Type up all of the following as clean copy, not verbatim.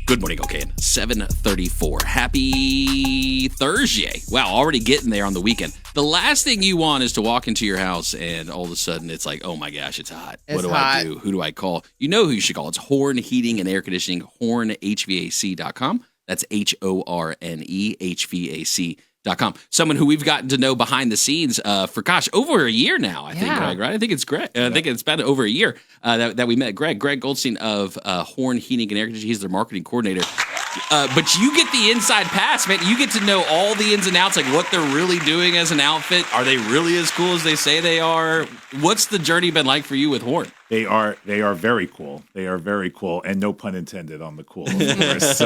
Good morning, okay. 7:34. Happy Thursday. Wow, already getting there on the weekend. The last thing you want is to walk into your house and all of a sudden it's like, oh my gosh, it's hot. What do I do? Who do I call? You know who you should call. It's Horne Heating and Air Conditioning, hornehvac.com. That's HORNE, Someone who we've gotten to know behind the scenes for, over a year now, I think, Greg, right? I think it's Greg. I think it's been over a year that we met Greg Goldstein of Horne Heating and Air Conditioning. He's their marketing coordinator. But you get the inside pass, man. You get to know all the ins and outs, like what they're really doing as an outfit. Are they really as cool as they say they are? What's the journey been like for you with Horne? They are very cool. They are very cool, and no pun intended on the cool, of course.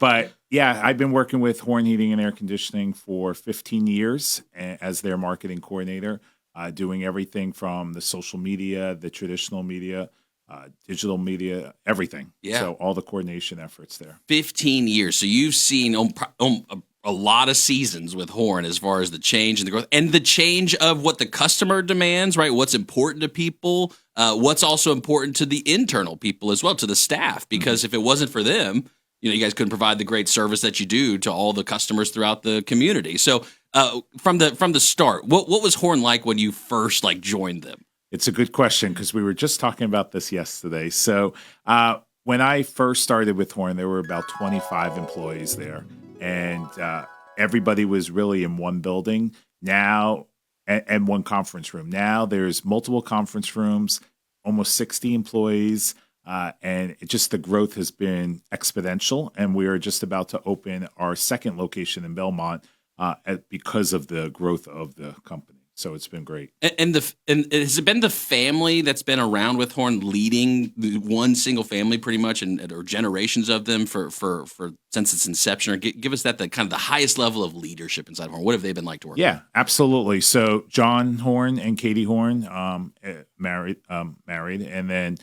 But yeah, I've been working with Horne Heating and Air Conditioning for 15 years as their marketing coordinator, doing everything from the social media, the traditional media, digital media, everything. Yeah. So all the coordination efforts there. 15 years. So you've seen a lot of seasons with Horne as far as the change and the growth and the change of what the customer demands, right? What's important to people, what's also important to the internal people as well, to the staff, because if it wasn't for them, you guys couldn't provide the great service that you do to all the customers throughout the community. So from the start, what was Horne like when you first joined them? It's a good question because we were just talking about this yesterday. So when I first started with Horne, there were about 25 employees there. And everybody was really in one building now and one conference room. Now there's multiple conference rooms, almost 60 employees, and the growth has been exponential. And we are just about to open our second location in Belmont because of the growth of the company. So it's been great. And has it been the family that's been around with Horne leading one single family pretty much, or generations of them for since its inception? Or give us that the kind of the highest level of leadership inside Horne. What have they been like to work with? Yeah, absolutely. So John Horne and Katie Horne married, and then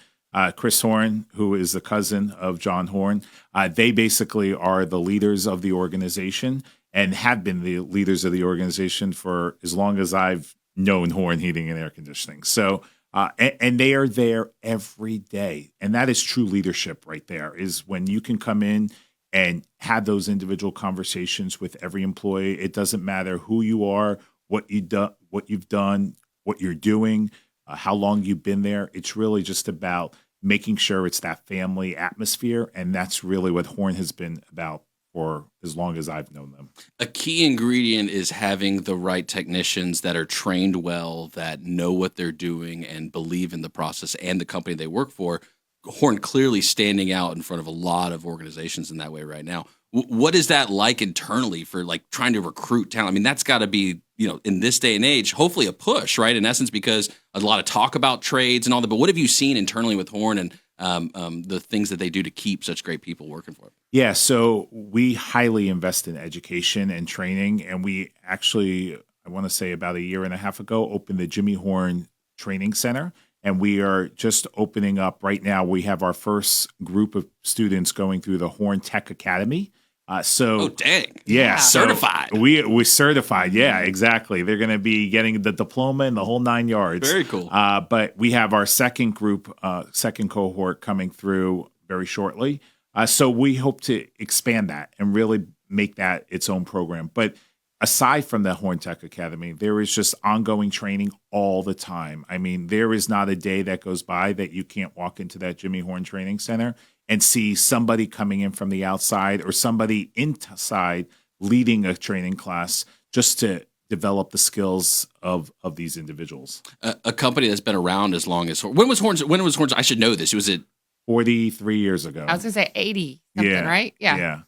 Chris Horne, who is the cousin of John Horne. They basically are the leaders of the organization and have been the leaders of the organization for as long as I've known Horne Heating and Air Conditioning. So, and they are there every day. And that is true leadership right there, is when you can come in and have those individual conversations with every employee. It doesn't matter who you are, what you've done, what you're doing, how long you've been there. It's really just about making sure it's that family atmosphere. And that's really what Horne has been about for as long as I've known them. A key ingredient is having the right technicians that are trained well, that know what they're doing and believe in the process and the company they work for. Horne clearly standing out in front of a lot of organizations in that way right now. What is that like internally for trying to recruit talent? I mean, that's got to be, in this day and age, hopefully a push, right? In essence, because a lot of talk about trades and all that. But what have you seen internally with Horne and the things that they do to keep such great people working for it? Yeah, so we highly invest in education and training, and we actually, I want to say about a year and a half ago, opened the Jimmy Horne Training Center, and we are just opening up right now. We have our first group of students going through the Horne Tech Academy. Oh, dang. Yeah. Certified. So we're certified. Yeah, exactly. They're going to be getting the diploma and the whole 9 yards. Very cool. But we have our second group, second cohort coming through very shortly. So we hope to expand that and really make that its own program. But aside from the Horne Tech Academy, there is just ongoing training all the time. I mean, there is not a day that goes by that you can't walk into that Jimmy Horne Training Center and see somebody coming in from the outside or somebody inside leading a training class just to develop the skills of these individuals. A company that's been around as long as Horne. When was Horne's? I should know this. Was it 43 years ago? I was going to say 80 something, right? Yeah.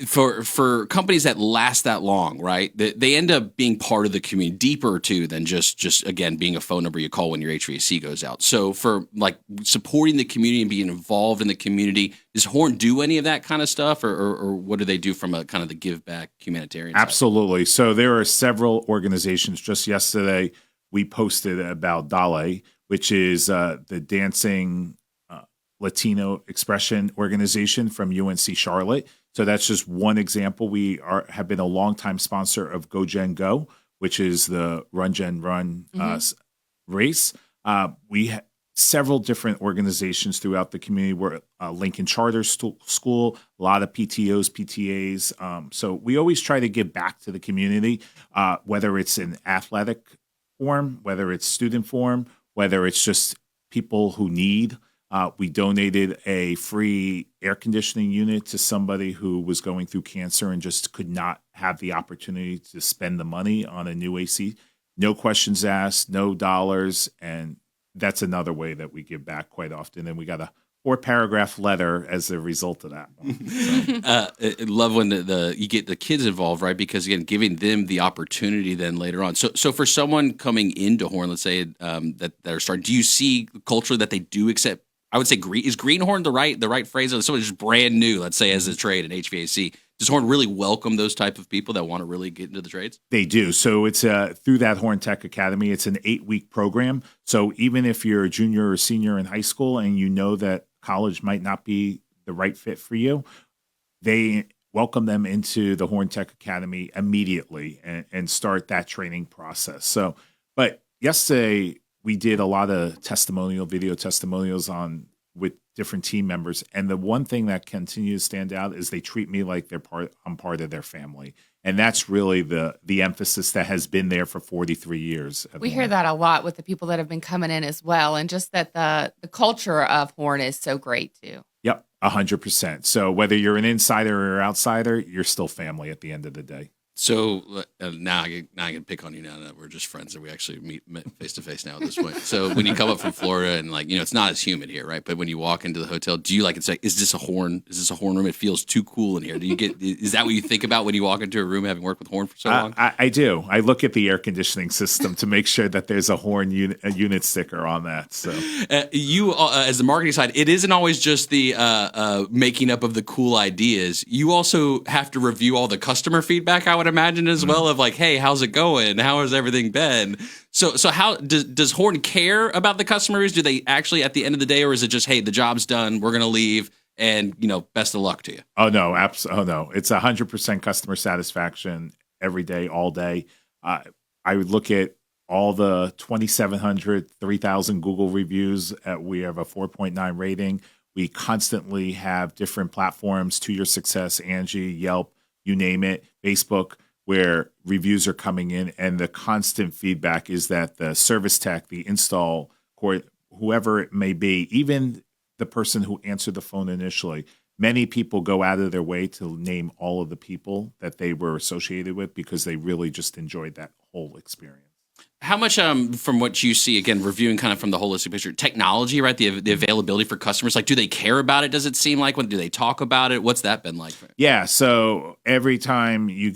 For companies that last that long, right? They end up being part of the community, deeper too than just again being a phone number you call when your HVAC goes out. So for supporting the community and being involved in the community, does Horne do any of that kind of stuff, or what do they do from a kind of the give back humanitarian side? Absolutely. So there are several organizations. Just yesterday, we posted about Dale, which is the dancing Latino expression organization from UNC Charlotte. So that's just one example. We have been a longtime sponsor of Go Gen Go, which is the Run Gen Run race. We several different organizations throughout the community. We're Lincoln Charter School, a lot of PTOs, PTAs. So we always try to give back to the community, whether it's in athletic form, whether it's student form, whether it's just people who need. We donated a free air conditioning unit to somebody who was going through cancer and just could not have the opportunity to spend the money on a new AC. No questions asked, no dollars, and that's another way that we give back quite often. And we got a 4-paragraph letter as a result of that one. I love when you get the kids involved, right? Because again, giving them the opportunity then later on. So for someone coming into Horne, let's say that are starting, do you see culturally that they do accept? I would say is greenhorn the right phrase? Or someone just brand new, let's say, as a trade in HVAC. Does Horne really welcome those type of people that want to really get into the trades? They do. So it's through that Horne Tech Academy. It's an 8-week program. So even if you're a junior or senior in high school and you know that college might not be the right fit for you, they welcome them into the Horne Tech Academy immediately and start that training process. So, but yesterday we did a lot of video testimonials with different team members. And the one thing that continues to stand out is they treat me like I'm part of their family. And that's really the emphasis that has been there for 43 years. We hear that a lot with the people that have been coming in as well. And just that the culture of Horne is so great too. Yep, 100%. So whether you're an insider or outsider, you're still family at the end of the day. So now I can pick on you now that we're just friends and we actually met face to face now at this point. So when you come up from Florida and it's not as humid here, right? But when you walk into the hotel, do you say, is this a Horne? Is this a Horne room? It feels too cool in here. Is that what you think about when you walk into a room having worked with Horne for so long? I do. I look at the air conditioning system to make sure that there's a Horne unit sticker on that. So you, as the marketing side, it isn't always just the making up of the cool ideas. You also have to review all the customer feedback, I would imagine as well, of hey, how's it going? How has everything been? So how does Horne care about the customers? Do they actually at the end of the day, or is it just, hey, the job's done, we're going to leave, and best of luck to you? Oh no, absolutely. Oh no, it's 100% customer satisfaction every day, all day. I would look at all the 2,700, 3,000 Google reviews. We have a 4.9 rating. We constantly have different platforms, To Your Success, Angie, Yelp, you name it, Facebook, where reviews are coming in, and the constant feedback is that the service tech, the install court, whoever it may be, even the person who answered the phone initially, many people go out of their way to name all of the people that they were associated with because they really just enjoyed that whole experience. How much, from what you see, again, reviewing kind of from the holistic picture, technology, right? The availability for customers, do they care about it? Does it seem like? Do they talk about it? What's that been like? Yeah. So every time you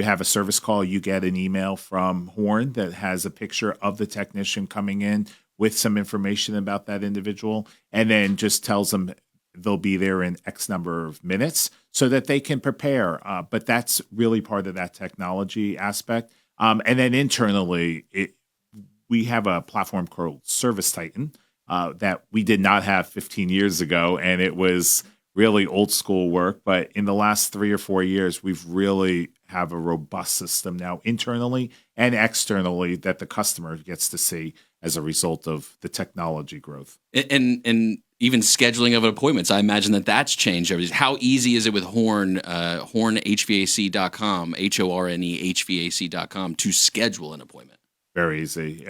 have a service call, you get an email from Horne that has a picture of the technician coming in with some information about that individual, and then just tells them they'll be there in X number of minutes so that they can prepare. But that's really part of that technology aspect. And then internally, we have a platform called Service Titan that we did not have 15 years ago, and it was really old school work. But in the last 3 or 4 years, we've really have a robust system now internally and externally that the customer gets to see as a result of the technology growth. And even scheduling of appointments, I imagine that's changed. How easy is it with Horne, HorneHVAC.com, HorneHVAC.com, to schedule an appointment? Very easy.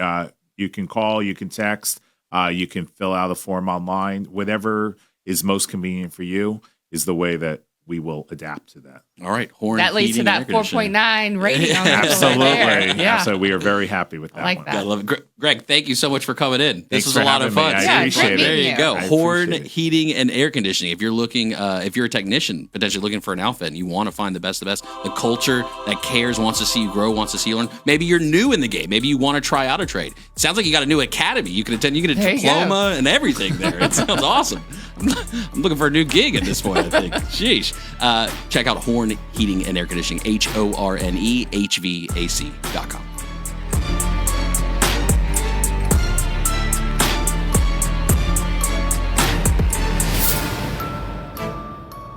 You can call, you can text, you can fill out a form online. Whatever is most convenient for you is the way that we will adapt to that. All right, Horne. That leads to that 4.9 rating. Absolutely. Yeah. So we are very happy with that. I like one. that. I love it. Greg, thank you so much for coming in. This was a lot of fun. I appreciate it. There you go. Horne it. Heating and Air Conditioning. If you're looking, if you're a technician potentially looking for an outfit and you want to find the best of the best, the culture that cares, wants to see you grow, wants to see you learn. Maybe you're new in the game. Maybe you want to try out a trade. It sounds like you got a new academy. You can attend. You get a diploma and everything there. It sounds awesome. I'm looking for a new gig at this point, I think. Sheesh. Check out Horne Heating and Air Conditioning, HorneHVAC.com.